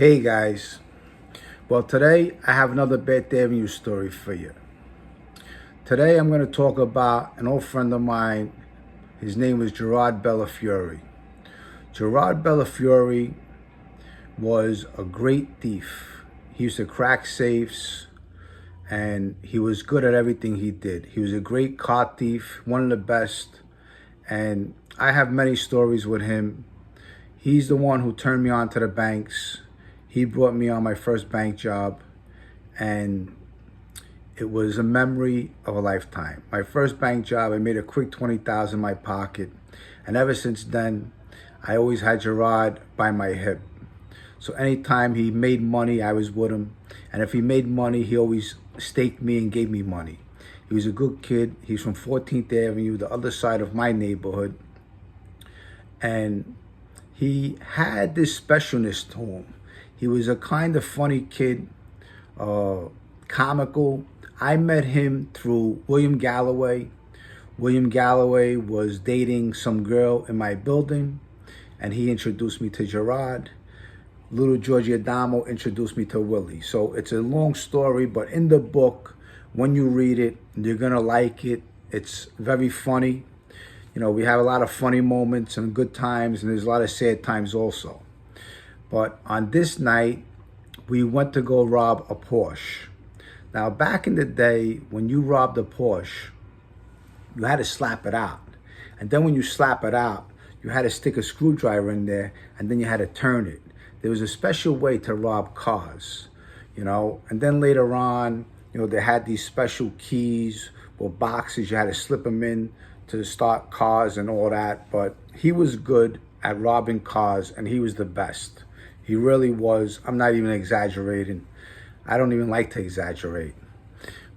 Hey guys, well today I have another Bad Avenue story for you. Today I'm going to talk about an old friend of mine. His name was Gerard Bellafiore. Gerard Bellafiore was a great thief. He used to crack safes and he was good at everything he did. He was a great car thief, one of the best, and I have many stories with him. He's the one who turned me on to the banks. He brought me on my first bank job, and it was a memory of a lifetime. My first bank job, I made a quick 20,000 in my pocket, and ever since then, I always had Gerard by my hip. So anytime he made money, I was with him, and if he made money, he always staked me and gave me money. He was a good kid. He's from 14th Avenue, the other side of my neighborhood, and he had this specialness to him. He was a kind of funny kid, comical. I met him through William Galloway. William Galloway was dating some girl in my building, and he introduced me to Gerard. Little Georgie Adamo introduced me to Willie. So it's a long story, but in the book, when you read it, you're gonna like it. It's very funny. You know, we have a lot of funny moments and good times, and there's a lot of sad times also. But on this night, we went to go rob a Porsche. Now, back in the day, when you robbed a Porsche, you had to slap it out. And then when you slap it out, you had to stick a screwdriver in there, and then you had to turn it. There was a special way to rob cars, you know. And then later on, you know, they had these special keys or boxes. You had to slip them in to start cars and all that. But he was good at robbing cars, and he was the best. He really was. I'm not even exaggerating. I don't even like to exaggerate.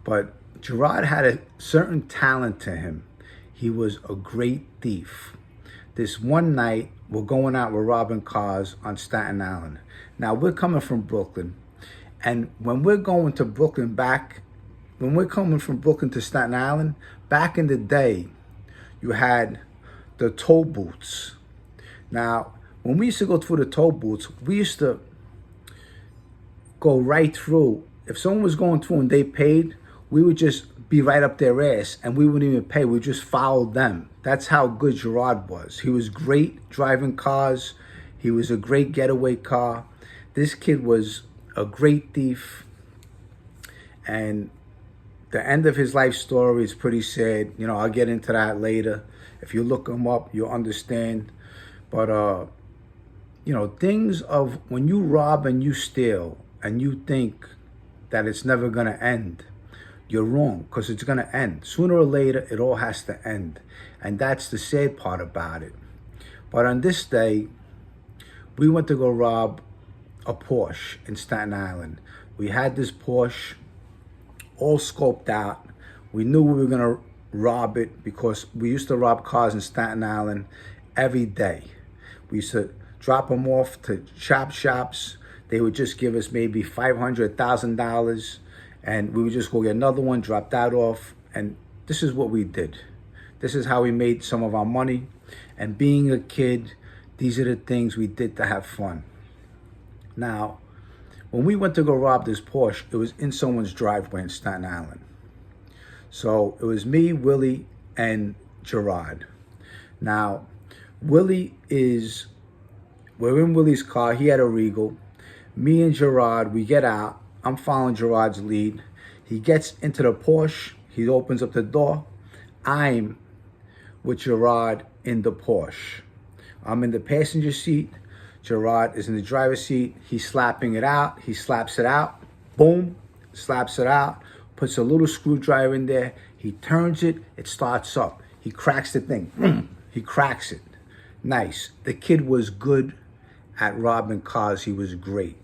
But Gerard had a certain talent to him. He was a great thief. This one night, we're going out, we're robbing cars on Staten Island. Now, we're coming from Brooklyn. And when we're going to Brooklyn when we're coming from Brooklyn to Staten Island, back in the day, you had the toll booths. Now, when we used to go through the toll booths, we used to go right through. If someone was going through and they paid, we would just be right up their ass and we wouldn't even pay. We just followed them. That's how good Gerard was. He was great driving cars. He was a great getaway car. This kid was a great thief. And the end of his life story is pretty sad. You know, I'll get into that later. If you look him up, you'll understand. But, you know, things of when you rob and you steal and you think that it's never going to end, you're wrong, because it's going to end. Sooner or later, it all has to end. And that's the sad part about it. But on this day, we went to go rob a Porsche in Staten Island. We had this Porsche all scoped out. We knew we were going to rob it because we used to rob cars in Staten Island every day. We used to drop them off to chop shops. They would just give us maybe $500, $1,000, and we would just go get another one, drop that off, and this is what we did. This is how we made some of our money, and being a kid, these are the things we did to have fun. Now, when we went to go rob this Porsche, it was in someone's driveway in Staten Island. So it was me, Willie, and Gerard. Now, we're in Willie's car. He had a Regal. Me and Gerard, we get out. I'm following Gerard's lead. He gets into the Porsche. He opens up the door. I'm with Gerard in the Porsche. I'm in the passenger seat. Gerard is in the driver's seat. He's slapping it out. He slaps it out. Boom. Slaps it out. Puts a little screwdriver in there. He turns it. It starts up. He cracks the thing. He cracks it. Nice. The kid was good at robbing cars. He was great.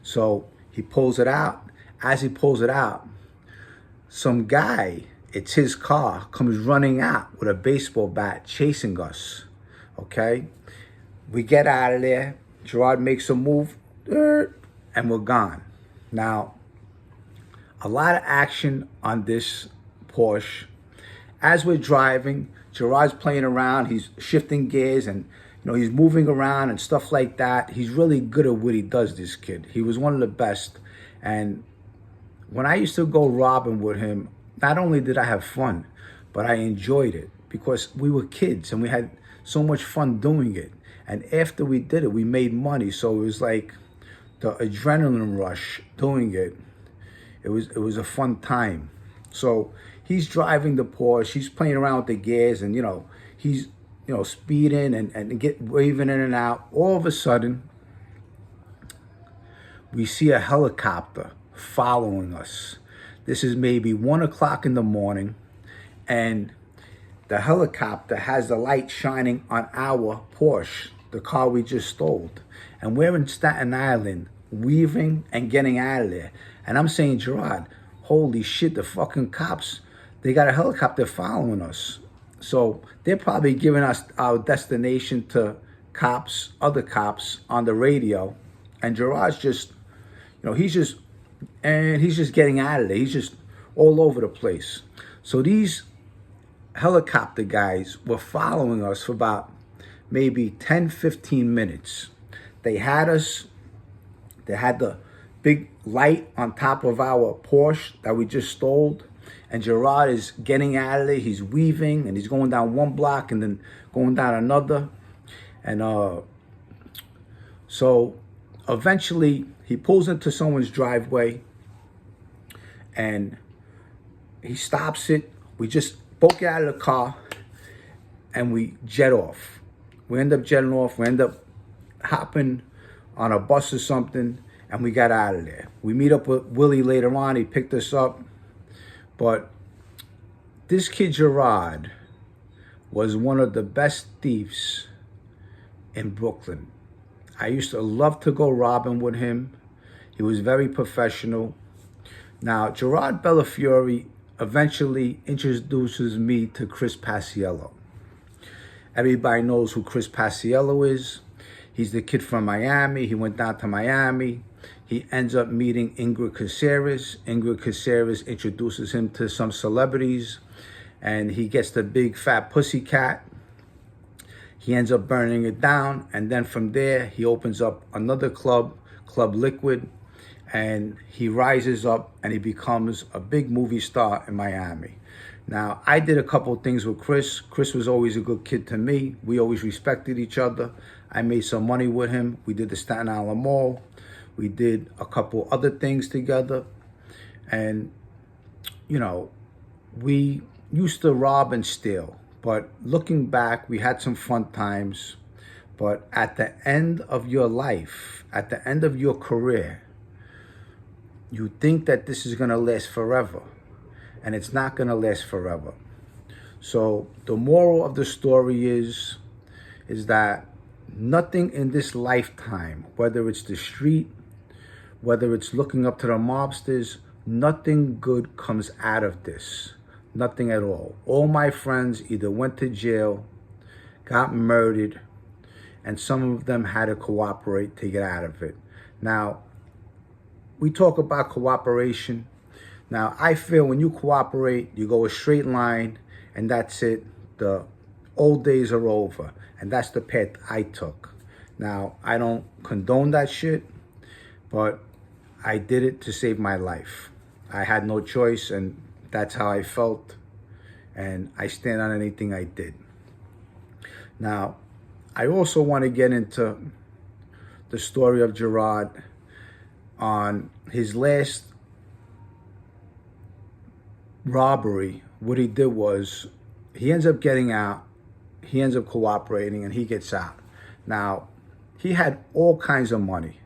So he pulls it out. As he pulls it out, some guy, it's his car, comes running out with a baseball bat chasing us. Okay? We get out of there. Gerard makes a move, and we're gone. Now, a lot of action on this Porsche. As we're driving, Gerard's playing around. He's shifting gears and, he's moving around and stuff like that. He's really good at what he does, this kid. He was one of the best. And when I used to go robbing with him, not only did I have fun, but I enjoyed it because we were kids and we had so much fun doing it. And after we did it, we made money. So it was like the adrenaline rush doing it. It was a fun time. So he's driving the Porsche. He's playing around with the gears, and he's speeding and get waving in and out. All of a sudden, we see a helicopter following us. This is maybe 1 o'clock in the morning, and the helicopter has the light shining on our Porsche, the car we just stole. And we're in Staten Island, weaving and getting out of there. And I'm saying, Gerard, holy shit, the fucking cops, they got a helicopter following us. So they're probably giving us our destination to cops, other cops on the radio. And Gerard's just, he's just getting out of there. He's just all over the place. So these helicopter guys were following us for about maybe 10, 15 minutes. They had us, they had the big light on top of our Porsche that we just stole. And Gerard is getting out of there. He's weaving and he's going down one block and then going down another. And so eventually he pulls into someone's driveway and he stops it. We just both get out of the car and we jet off. We end up jetting off. We end up hopping on a bus or something, and we got out of there. We meet up with Willie later on. He picked us up. But this kid Gerard was one of the best thieves in Brooklyn. I used to love to go robbing with him. He was very professional. Now, Gerard Bellafiore eventually introduces me to Chris Pasciello. Everybody knows who Chris Pasciello is. He's the kid from Miami. He went down to Miami. He ends up meeting Ingrid Caceres. Ingrid Caceres introduces him to some celebrities, and he gets the big fat pussycat. He ends up burning it down, and then from there, he opens up another club, Club Liquid, and he rises up and he becomes a big movie star in Miami. Now, I did a couple things with Chris. Chris was always a good kid to me. We always respected each other. I made some money with him. We did the Staten Island Mall. We did a couple other things together. And, we used to rob and steal. But looking back, we had some fun times. But at the end of your life, at the end of your career, you think that this is going to last forever. And it's not going to last forever. So the moral of the story is that nothing in this lifetime, whether it's the street, whether it's looking up to the mobsters, nothing good comes out of this. Nothing at all. All my friends either went to jail, got murdered, and some of them had to cooperate to get out of it. Now, we talk about cooperation. Now, I feel when you cooperate, you go a straight line, and that's it. The old days are over, and that's the path I took. Now, I don't condone that shit, but I did it to save my life. I had no choice, and that's how I felt, and I stand on anything I did. Now, I also want to get into the story of Gerard on his last robbery. What he did was he ends up getting out, he ends up cooperating, and he gets out. Now, he had all kinds of money.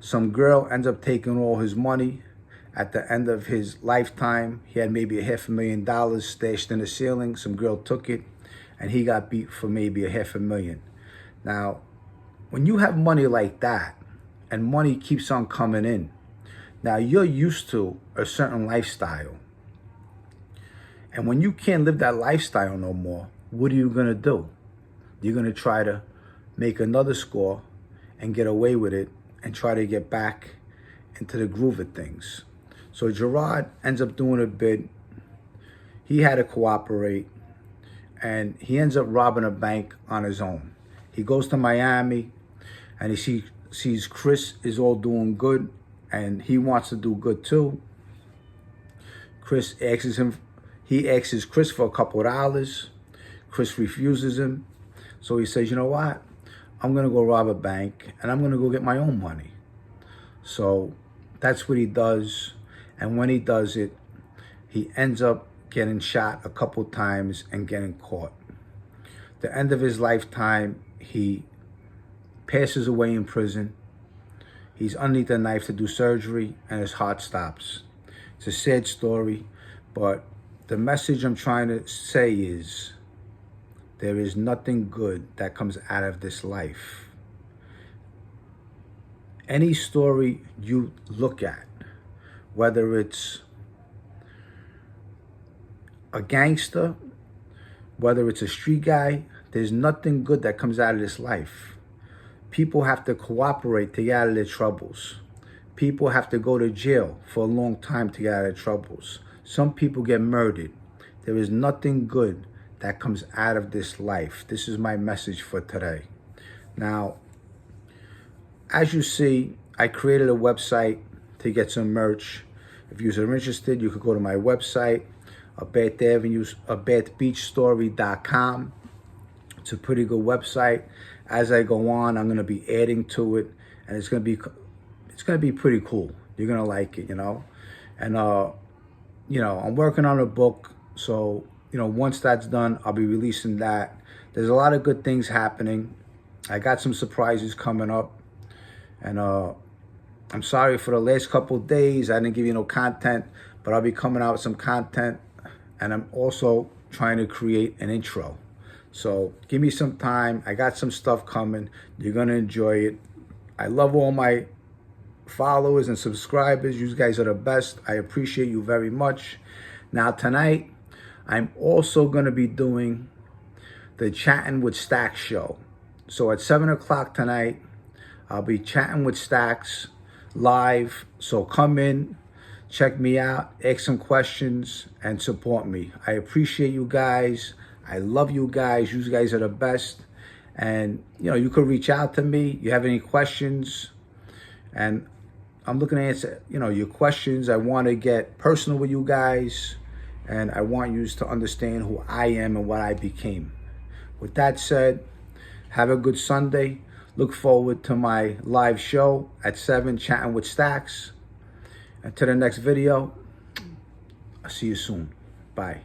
Some girl ends up taking all his money. At the end of his lifetime, he had maybe $500,000 stashed in the ceiling. Some girl took it, and he got beat for maybe $500,000. Now, when you have money like that, and money keeps on coming in, now you're used to a certain lifestyle. And when you can't live that lifestyle no more, what are you going to do? You're going to try to make another score and get away with it and try to get back into the groove of things. So Gerard ends up doing a bid. He had to cooperate, and he ends up robbing a bank on his own. He goes to Miami, and he sees Chris is all doing good, and he wants to do good too. He asks Chris for a couple of dollars. Chris refuses him. So he says, you know what? I'm going to go rob a bank, and I'm going to go get my own money. So that's what he does. And when he does it, he ends up getting shot a couple times and getting caught. The end of his lifetime, he passes away in prison. He's underneath the knife to do surgery, and his heart stops. It's a sad story, but the message I'm trying to say is there is nothing good that comes out of this life. Any story you look at, whether it's a gangster, whether it's a street guy, there's nothing good that comes out of this life. People have to cooperate to get out of their troubles. People have to go to jail for a long time to get out of troubles. Some people get murdered. There is nothing good that comes out of this life. This is my message for today. Now, as you see, I created a website to get some merch. If you're interested, you could go to my website, abertbeachstory.com. It's a pretty good website. As I go on, I'm going to be adding to it, and it's going to be pretty cool. You're going to like it, you know. And you know, I'm working on a book, so you know, once that's done, I'll be releasing that. There's a lot of good things happening. I got some surprises coming up, and I'm sorry for the last couple of days I didn't give you no content, but I'll be coming out with some content, and I'm also trying to create an intro. So give me some time. I got some stuff coming. You're going to enjoy it. I love all my followers and subscribers. You guys are the best. I appreciate you very much. Now tonight, I'm also going to be doing the Chatting with Stacks show. So at 7 o'clock tonight, I'll be chatting with Stacks live. So come in, check me out, ask some questions, and support me. I appreciate you guys. I love you guys. You guys are the best. And, you know, you could reach out to me. You have any questions? And I'm looking to answer, you know, your questions. I want to get personal with you guys. And I want you to understand who I am and what I became. With that said, have a good Sunday. Look forward to my live show at 7, Chatting with Stacks. Until the next video, I'll see you soon. Bye.